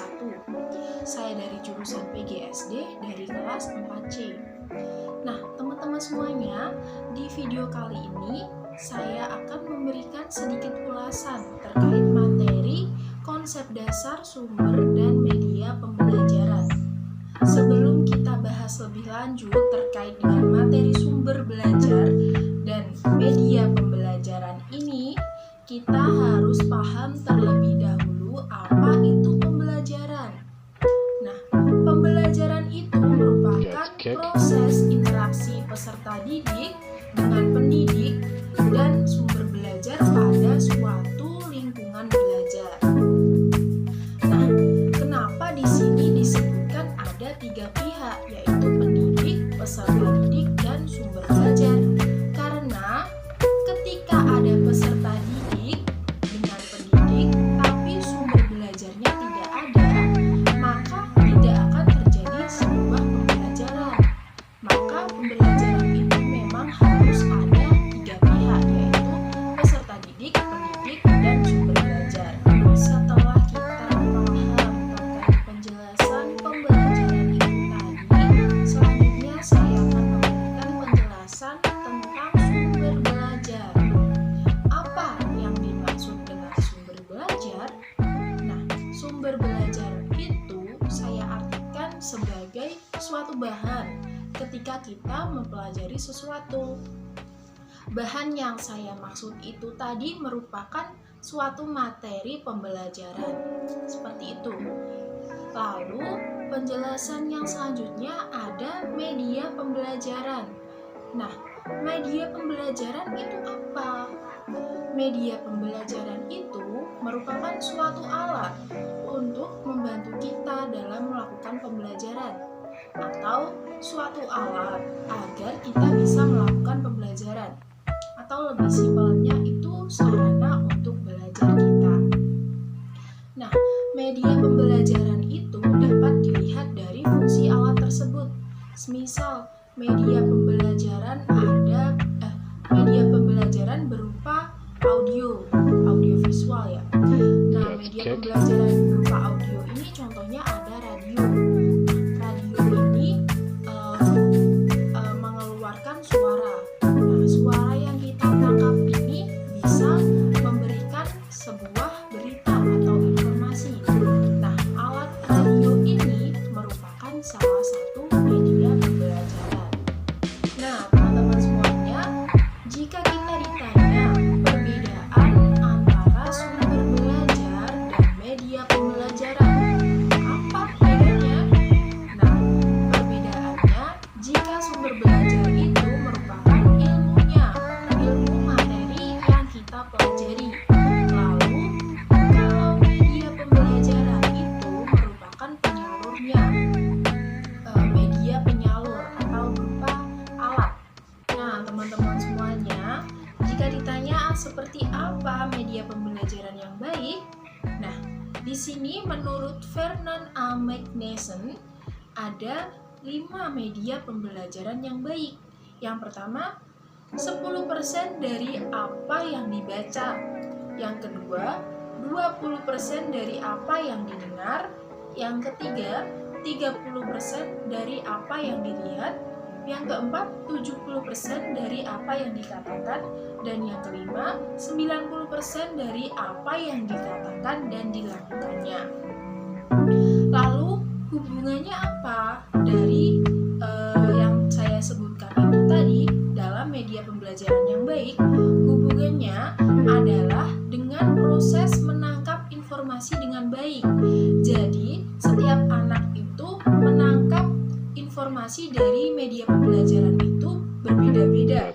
1. Saya dari jurusan PGSD dari kelas 4C. Nah, teman-teman semuanya, di video kali ini saya akan memberikan sedikit ulasan terkait materi konsep dasar sumber dan media pembelajaran. Sebelum kita bahas lebih lanjut terkait dengan materi sumber belajar dan media pembelajaran ini, kita harus paham terlebih dahulu apa itu pembelajaran. Nah, pembelajaran itu merupakan proses interaksi peserta didik dengan pendidik dan sumber belajar pada suatu lingkungan belajar. Nah, kenapa di sini disebutkan ada 3 pihak, yaitu pendidik, peserta didik, dan sumber belajar? Karena ketika ada peserta didik dengan pendidik, tapi sumber belajarnya tidak ada, maka tidak akan terjadi sebuah pembelajaran. Maka pembelajaran itu memang harus ada 3 pihak, yaitu peserta didik, pendidik, dan sumber belajar. Setelah kita paham terkait penjelasan pembelajaran itu tadi, selanjutnya saya akan memberikan penjelasan tentang sumber belajar. Apa yang dimaksud dengan sumber belajar? Nah, sumber belajar itu saya artikan sebagai suatu bahan ketika kita mempelajari sesuatu. Bahan yang saya maksud itu tadi merupakan suatu materi pembelajaran. Seperti itu. Lalu, penjelasan yang selanjutnya ada media pembelajaran. Nah, media pembelajaran itu apa? Media pembelajaran itu merupakan suatu alat untuk membantu kita dalam melakukan pembelajaran, atau suatu alat agar kita bisa melakukan pembelajaran, atau lebih simpelnya itu sarana untuk belajar kita. Nah, media pembelajaran itu dapat dilihat dari fungsi alat tersebut. Semisal media pembelajaran media pembelajaran berupa audio visual ya. Nah, media pembelajaran berupa audio ini contohnya ada radio. Radio ini mengeluarkan suara. Nah, suara yang kita tangkap ini bisa memberikan sebuah berita atau informasi. Nah, alat radio ini merupakan salah satu media pembelajaran. Nah, teman-teman semuanya, jika kita ditanya perbedaan antara sumber belajar dan media pembelajaran, apa bedanya? Nah, perbedaannya, jika sumber belajar itu merupakan ilmunya, ilmu materi yang kita pelajari. Lalu, kalau media pembelajaran itu merupakan penyalurnya, media penyalur atau berupa alat. Nah, teman-teman semuanya, jika ditanya seperti apa media pembelajaran yang baik, nah, di sini menurut Vernon A. McNaughton ada 5 media pembelajaran yang baik. Yang pertama, 10% dari apa yang dibaca. Yang kedua, 20% dari apa yang didengar. Yang ketiga, 30% dari apa yang dilihat. Yang keempat, 70% dari apa yang dikatakan. Dan yang kelima, 90% dari apa yang dikatakan dan dilakukannya. Lalu, hubungannya apa dari yang saya sebutkan itu tadi dalam media pembelajaran yang baik? Hubungannya adalah dengan proses menangkap informasi dengan baik. Jadi, setiap anak itu menangkap informasi dari media pembelajaran itu berbeda-beda.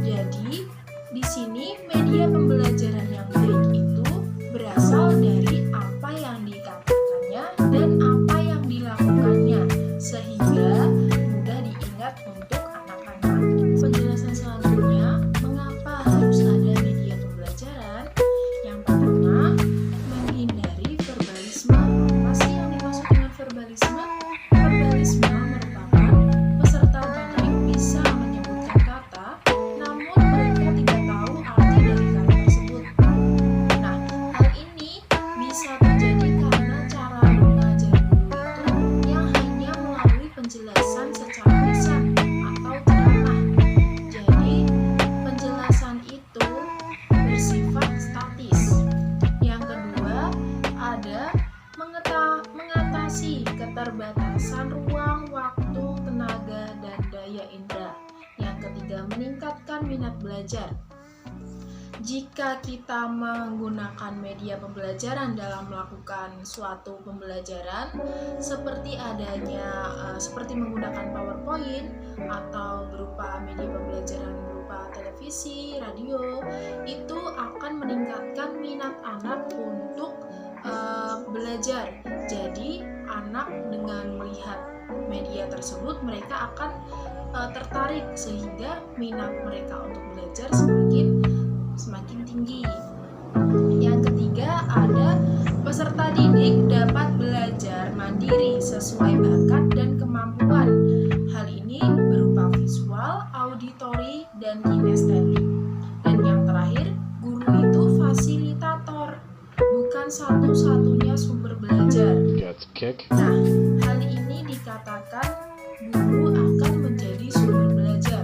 Jadi, di sini media pembelajaran yang baik itu berasal dari apa yang dikatakannya dan apa yang dilakukannya, sehingga mudah diingat untuk anak-anak. Penjelasan selanjutnya, mengapa harus ada media pembelajaran? Yang pertama, menghindari verbalisme. Apa sih yang dimaksud dengan verbalisme? Verbalisme merupakan peserta didik bisa menyebutkan kata keterbatasan ruang, waktu, tenaga, dan daya indera. Yang ketiga, meningkatkan minat belajar. Jika kita menggunakan media pembelajaran dalam melakukan suatu pembelajaran seperti seperti menggunakan PowerPoint atau berupa media pembelajaran berupa televisi, radio, itu akan meningkatkan minat anak untuk belajar. Jadi anak dengan melihat media tersebut mereka akan tertarik sehingga minat mereka untuk belajar semakin tinggi. Yang ketiga, ada peserta didik dapat belajar mandiri sesuai bakat dan kemampuan. Hal ini berupa visual, auditori, dan kinestetik. Dan yang terakhir, guru itu fasilitator, bukan satu-satunya sumber belajar. Nah, hal ini dikatakan guru akan menjadi sumber belajar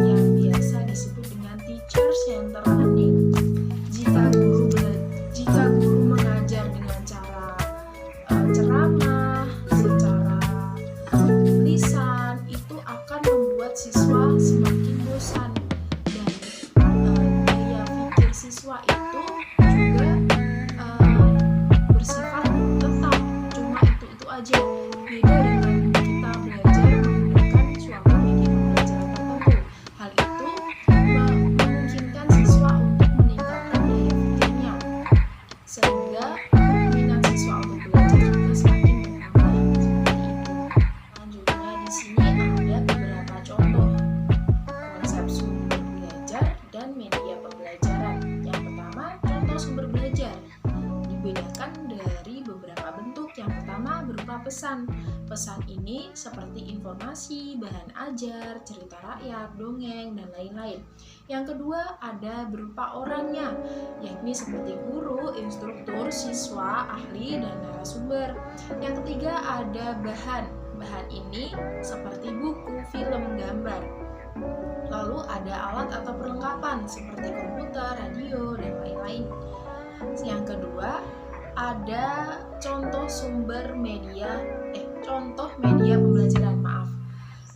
yang biasa disebut dengan teacher-centered learning. Jika guru mengajar dengan cara ceramah, secara lisan, itu akan membuat siswa semakin bosan dan daya pikir siswa itu juga bersifat tetap cuma itu aja. Beda dengan kita belajar menggunakan suatu media pembelajaran tertentu. Hal itu memungkinkan siswa untuk meningkatkan daya pikirnya, sehingga minat siswa untuk belajar juga semakin bertambah. Seperti itu. Selanjutnya di sini ada beberapa contoh konsep sumber belajar dan media pembelajaran. Yang pertama, contoh sumber belajar dibedakan dari beberapa bentuk. Yang pertama berupa pesan. Pesan ini seperti informasi, bahan ajar, cerita rakyat, dongeng, dan lain-lain. Yang kedua ada berupa orangnya, yakni seperti guru, instruktur, siswa, ahli, dan narasumber. Yang ketiga ada bahan. Bahan ini seperti buku, film, gambar. Lalu ada alat atau perlengkapan seperti komputer, radio, dan lain-lain. Yang kedua ada contoh media pembelajaran.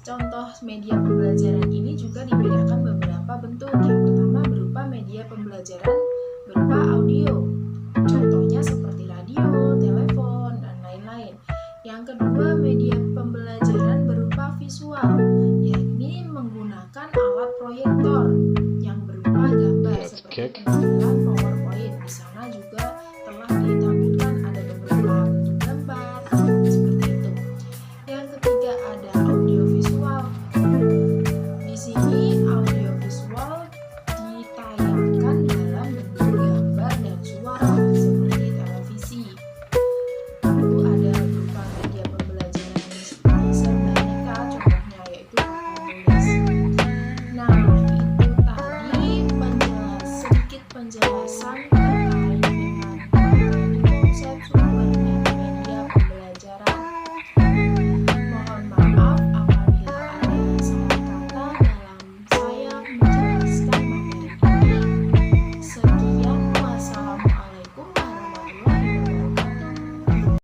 Contoh media pembelajaran ini juga dibedakan beberapa bentuk. Yang pertama berupa media pembelajaran berupa audio.